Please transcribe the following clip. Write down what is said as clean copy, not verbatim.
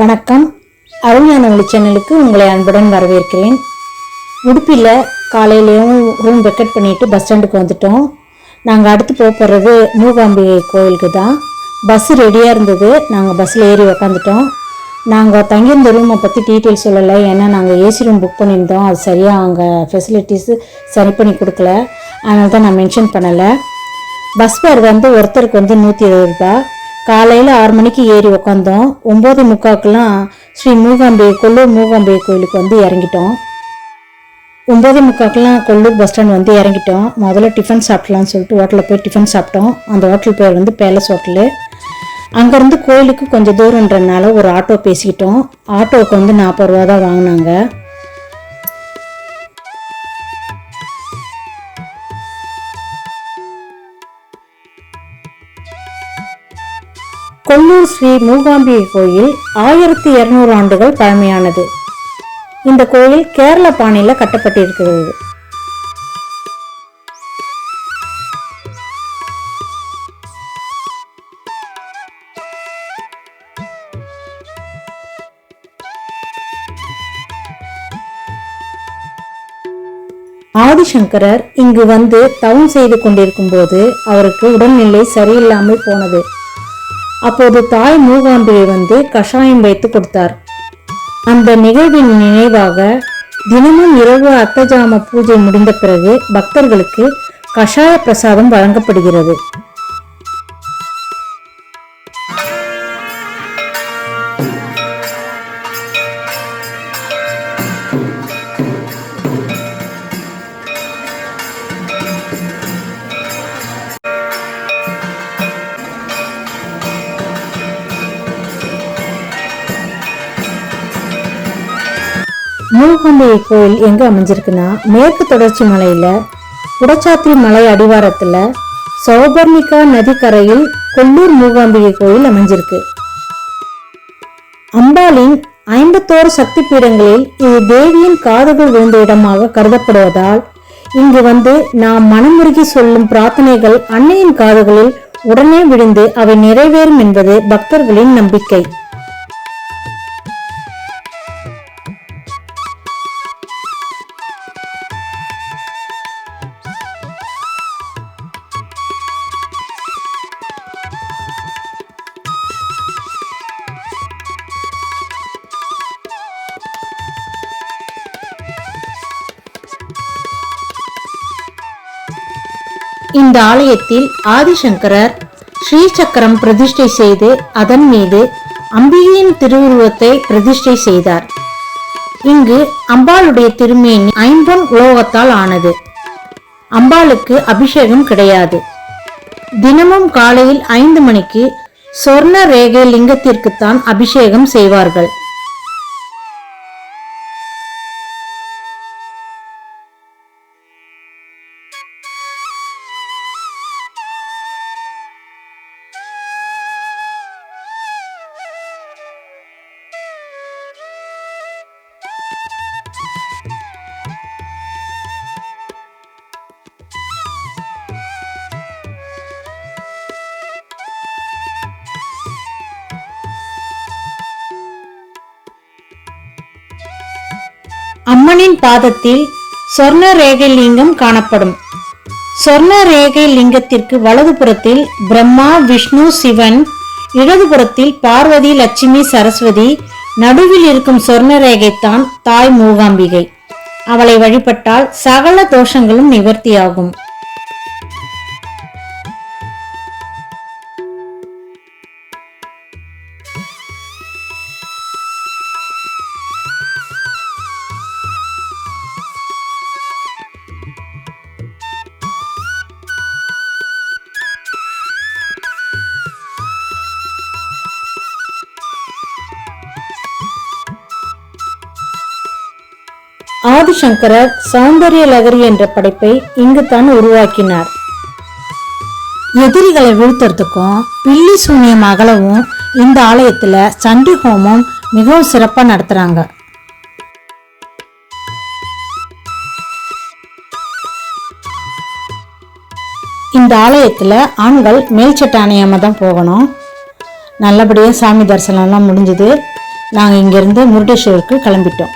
வணக்கம். அருள்ஞான ஒளி சேனலுக்கு உங்களை அன்புடன் வரவேற்கிறேன். உடுப்பியில் காலையிலையும் ரூம் வெக்கெட் பண்ணிவிட்டு பஸ் ஸ்டாண்டுக்கு வந்துட்டோம். நாங்கள் அடுத்து போகிறது மூகாம்பிகை கோயிலுக்கு தான். பஸ்ஸு ரெடியாக இருந்தது. நாங்கள் பஸ்ஸில் ஏறி உக்காந்துட்டோம். நாங்கள் தங்கியிருந்த ரூமை பற்றி டீட்டெயில் சொல்லலை. ஏன்னா நாங்கள் ஏசி ரூம் புக் பண்ணியிருந்தோம். அது சரியாக அங்கே ஃபெசிலிட்டிஸு சரி பண்ணி கொடுக்கல. அதனால தான் நான் மென்ஷன் பண்ணலை. பஸ் ஃபேர் ஒருத்தருக்கு 120 ரூபாய். காலையில் 6 மணிக்கு ஏறி உக்காந்தோம். 9:45 ஸ்ரீ மூகாம்பிகை கொல்லூர் மூகாம்பிகை கோயிலுக்கு இறங்கிட்டோம். 9:45 கொல்லூர் பஸ் ஸ்டாண்ட் இறங்கிட்டோம். முதல்ல டிஃபன் சாப்பிட்லான்னு சொல்லிட்டு ஹோட்டலில் போய் டிஃபன் சாப்பிட்டோம். அந்த ஹோட்டல் பேர் பேலஸ் ஹோட்டலு. அங்கேருந்து கோயிலுக்கு கொஞ்சம் தூரன்றனால ஒரு ஆட்டோ பேசிக்கிட்டோம். ஆட்டோவுக்கு 40 ரூபா தான் வாங்கினாங்க. கொல்லூர் ஸ்ரீ மூகாம்பிகை கோயில் 1200 ஆண்டுகள் பழமையானது. இந்த கோயில் கேரள பாணியில் கட்டப்பட்டிருக்கிறது. ஆதிசங்கரர் இங்கு தவம் செய்து கொண்டிருக்கும் போது அவருக்கு உடல்நிலை சரியில்லாமல் போனது. அப்போது தாய் மூகாம்பிகை கஷாயம் வைத்து கொடுத்தார். அந்த நிகழ்வின் நினைவாக தினமும் இரவு அர்த்தஜாம பூஜை முடிந்த பிறகு பக்தர்களுக்கு கஷாய பிரசாதம் வழங்கப்படுகிறது. மூகாம்பிகை கோயில் எங்க அமைஞ்சிருக்குன்னா, மேற்கு தொடர்ச்சி மலையில குடச்சாத்திரி மலை அடிவாரத்துல சௌபர்ணிகா நதி கரையில் கொல்லூர் மூகாம்பிகை கோயில் அமைஞ்சிருக்கு. அம்பாளின் 51 சக்தி பீடங்களில் இது தேவியின் காதுகள் விழுந்த இடமாக கருதப்படுவதால் இங்கு நாம் மனமுருகி சொல்லும் பிரார்த்தனைகள் அன்னையின் காதுகளில் உடனே விழுந்து அவை நிறைவேறும் என்பது பக்தர்களின் நம்பிக்கை. இந்த ஆலயத்தில் ஆதிசங்கரர் ஸ்ரீசக்கரம் பிரதிஷ்டை செய்து அதன் மீது அம்பிகையின் திருவுருவத்தை பிரதிஷ்டை செய்தார். இங்கு அம்பாளுடைய திருமேனி 5 உலோகத்தால் ஆனது. அம்பாளுக்கு அபிஷேகம் கிடையாது. தினமும் காலையில் 5 மணிக்கு சொர்ண ரேகை லிங்கத்திற்குத்தான் அபிஷேகம் செய்வார்கள். அம்மனின் பாதத்தில் சொர்ண ரேகை லிங்கம் காணப்படும். சொர்ண ரேகை லிங்கத்திற்கு வலதுபுறத்தில் பிரம்மா, விஷ்ணு, சிவன், இடதுபுறத்தில் பார்வதி, லட்சுமி, சரஸ்வதி, நடுவில் இருக்கும் சொர்ண ரேகைத்தான் தாய் மூகாம்பிகை. அவளை வழிபட்டால் சகல தோஷங்களும் நிவர்த்தியாகும். ஆதிசங்கரர் சௌந்தரிய லகரி என்ற படைப்பை இங்குதான் உருவாக்கினார். எதிரிகளை வீழ்த்துறதுக்கும் பில்லி சூன்யம் அகலவும் இந்த ஆலயத்துல சண்டி ஹோமம் மிகவும் சிறப்பா நடத்துறாங்க. இந்த ஆலயத்துல ஆண்கள் மேல் சட்டை அணியாம தான் போகணும். நல்லபடியாக சாமி தரிசனம்லாம் முடிஞ்சுது. நாங்கள் இங்கேருந்து முருடேஸ்வருக்கு கிளம்பிட்டோம்.